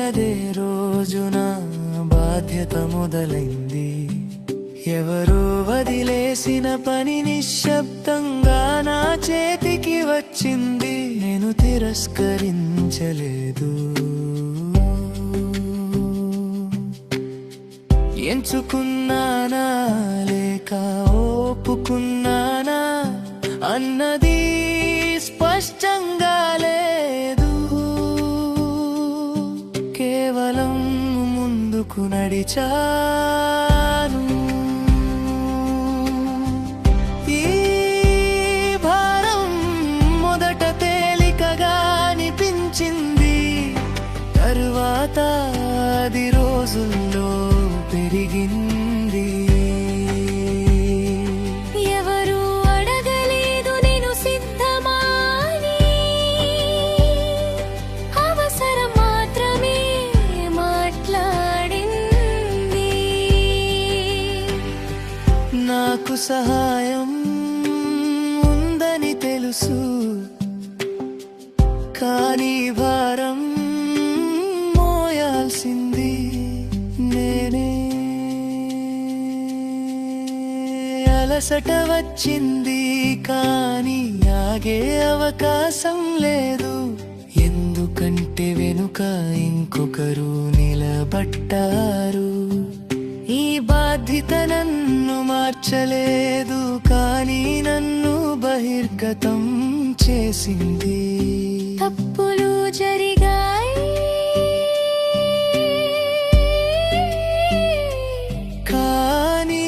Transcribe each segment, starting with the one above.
అదే రోజున బాధ్యత మొదలైంది. ఎవరో వదిలేసిన పని నిశ్శబ్దంగా నా చేతికి వచ్చింది. నేను తిరస్కరించలేదు, ఎంచుకున్నానా లేక ఒప్పుకున్నానా అన్నది స్పష్టంగా లేదు. కేవలం ముందుకు నడిచాను. ఈ భారం మొదట తేలికగా అనిపించింది, తరువాత అది రోజుల్లో పెరిగింది. ఎవరు అడగలేదు నేను సిద్ధమాని, అవసరం మాత్రమే మాట్లాడింది. నాకు సహాయం ఉందని తెలుసు, కానీ భారం మోయాల్సింది నేనే. అలసట వచ్చింది కానీ ఆగే అవకాశం లేదు. ఎందుకంటే వెనుక ఇంకొకరు నిలబడ్డారు. ఈ బాధ్యత నన్ను మార్చలేదు కానీ నన్ను బహిర్గతం చేసింది. తప్పులు జరిగాయి కానీ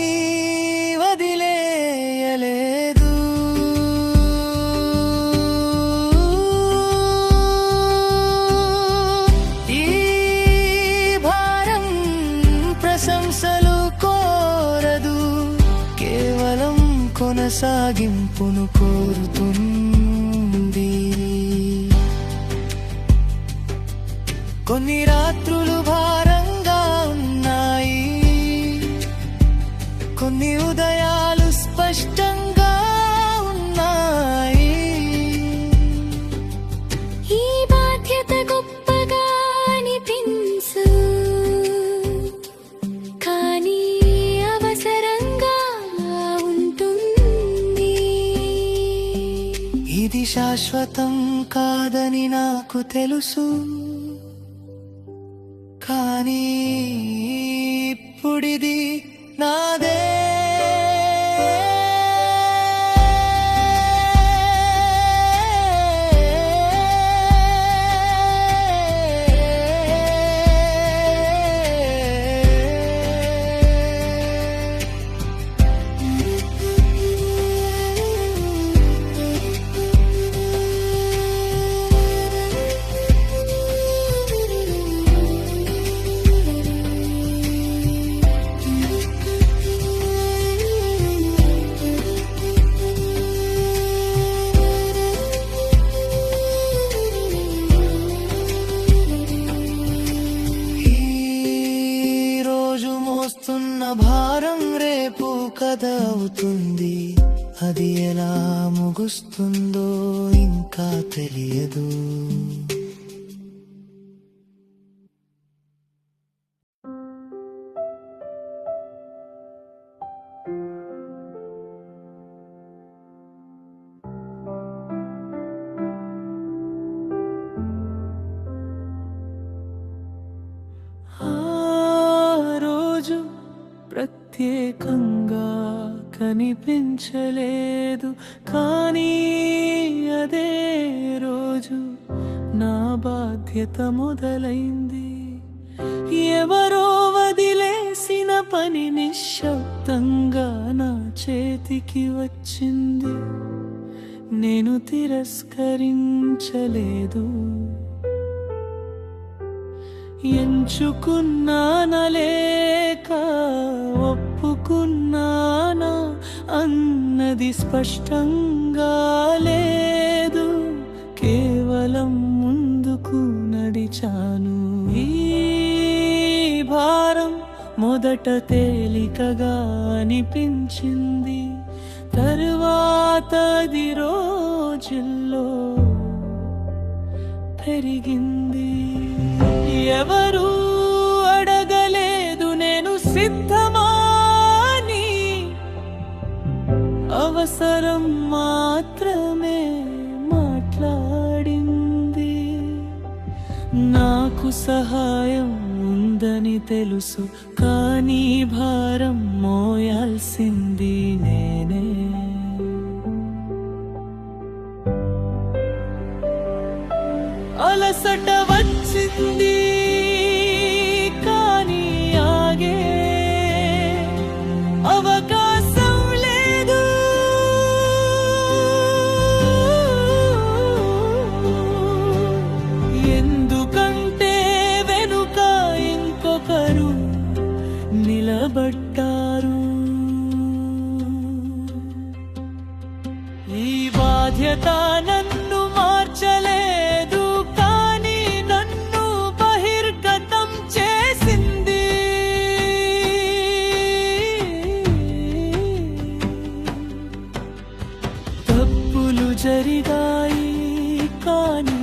వదిలేయలేదు. ఈ భారం ప్రశంసలు కోరదు, కేవలం కొనసాగింపును కోరుతుంది. కొన్ని రాత్రులు భారంగా ఉన్నాయి, కొన్ని ఉదయాలు స్పష్టంగా ఉన్నాయి. ఈ బాధ్యత గొప్పగా అనిపించు, కానీ అవసరంగా ఉంటుంది. ఇది శాశ్వతం కాదని నాకు తెలుసు, కానీ ఇప్పుడిది నాదే. మోస్తున్న భారం రేపు కథ అవుతుంది. అది ఎలా ముగుస్తుందో ఇంకా తెలియదు. ప్రత్యేకంగా కనిపించలేదు కానీ అదే రోజు నా బాధ్యత మొదలైంది. ఎవరో వదిలేసిన పని నిశ్శబ్దంగా నా చేతికి వచ్చింది. నేను తిరస్కరించలేదు, ఎంచుకున్నానా లేక ఒప్పుకున్నానా అన్నది స్పష్టంగా లేదు. కేవలం ముందుకు నడిచాను. ఈ భారం మొదట తేలికగా అనిపించింది, తరువాతది రోజుల్లో పెరిగింది. ఎవరు అవసరం మాత్రమే మాట్లాడింది. నాకు సహాయం ఉందని తెలుసు, కానీ భారం మోయాల్సింది నేనే. అలసట వచ్చింది కానీ ఆగే అవకాశం లేదు. ఎందుకంటే వెనుక ఇంకొకరు నిలబడ్డారు. ఈ బాధ్యత నన్ను మార్చలేదు, కానీ నన్ను బహిర్గతం చేసింది. తప్పులు జరిగాయి కానీ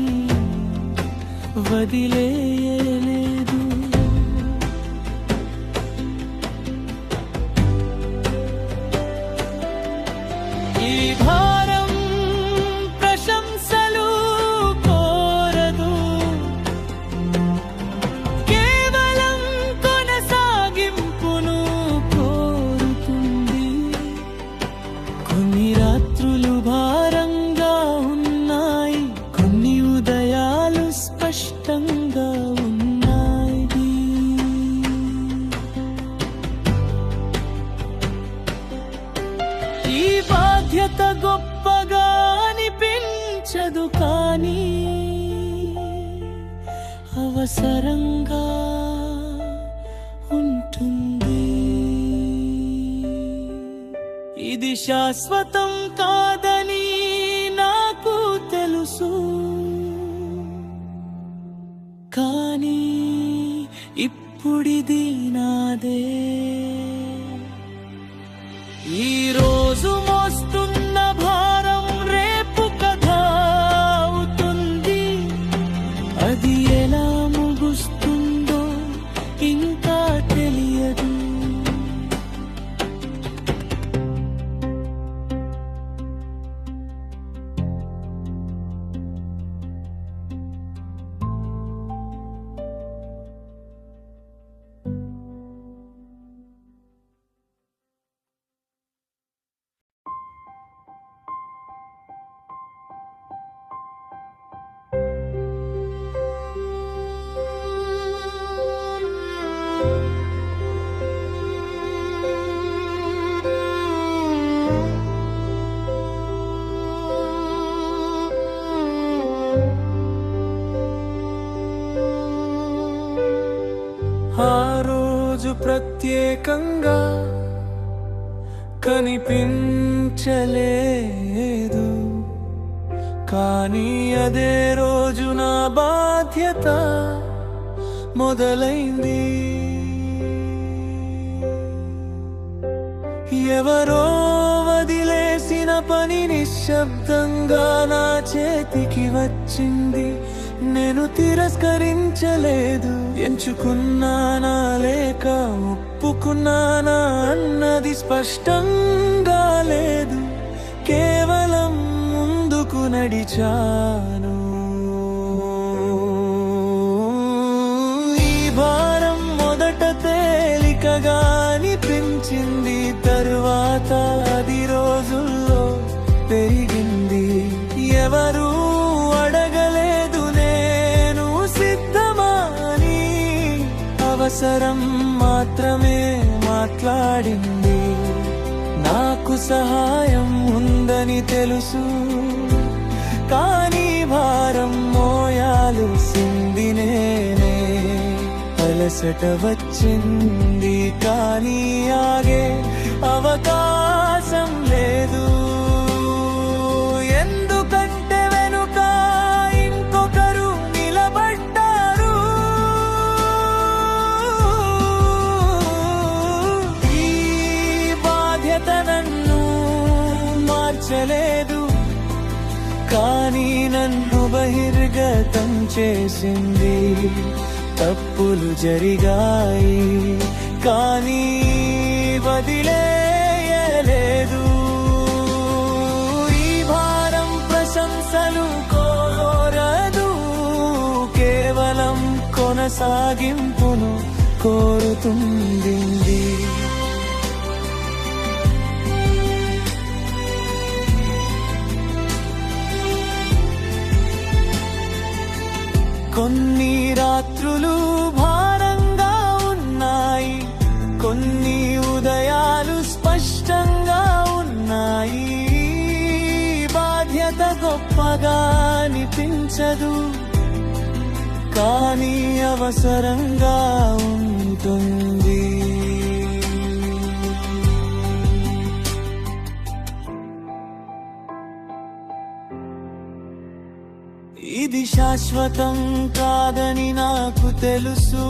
వదిలేయలేదు. ఈ భారం ప్రశంసలు కోరదు, కేవలం కొనసాగింపును కోరుతుంది. కొన్ని రాత్రులు భారంగా ఉన్నాయి, కొన్ని ఉదయాలు స్పష్టంగా ఉన్నాయి. ఈ బాధ్యత గొప్పగా అనిపించదు, కానీ అవసరంగా ఉంటుంది. ఇది శాశ్వతం కాదని నాకు తెలుసు, కానీ ఇప్పుడిది నాదే. ఈ రోజు మోస్తున్న భారం రేపు కథ అవుతుంది. అది ఎలా ముగుస్తుందో ఇంకా తెలియదు. ఆ రోజు ప్రత్యేకంగా కనిపించలేదు, కానీ అదే రోజు నా బాధ్యత మొదలైంది. ఎవరో వదిలేసిన పని నిశ్శబ్దంగా నా చేతికి వచ్చింది. నేను తిరస్కరించలేదు, ఎంచుకున్నానా లేక ఒప్పుకున్నానా అన్నది స్పష్టంగా లేదు. కేవలం ముందుకు నడిచాను. ఈ భారం మొదట తేలికగా అనిపించింది, తరువాత అది రోజుల్లో పెరిగింది. ఎవరు అడగలేదు నేను సిద్ధమా అని, అవసరం మాత్రమే మాట్లాడింది. నాకు సహాయం ఉందని తెలుసు, కానీ భారం మోయాల్సింది నేనే. అలసట వచ్చింది కానీ ఆగే అవకాశం లేదు. ఎందుకంటే వెనుక ఇంకొకరు నిలబడ్డారు. ఈ బాధ్యత నన్ను మార్చలేదు, కానీ నన్ను బహిర్గతం చేసింది. తప్పులు జరిగాయి కానీ వదిలేయలేదు. అసలు కోరదు, కేవలం కొనసాగింపును కోరుతుంది. కొన్ని రాత్రులు భారంగా ఉన్నాయి, కొన్ని ఉదయాలు స్పష్టంగా ఉన్నాయి. బాధ్యత గొప్పగా అనిపించదు, కానీ అవసరంగా ఉంటుంది. ఇది శాశ్వతం కాదని నాకు తెలుసు,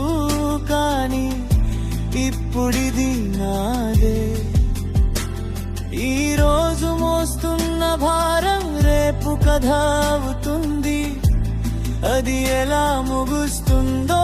కానీ ఇప్పుడిది నాదే. ఈ రోజు మోస్తున్న భారం రేపు కథ అవుతుంది, అది ఎలా ముగుస్తుందో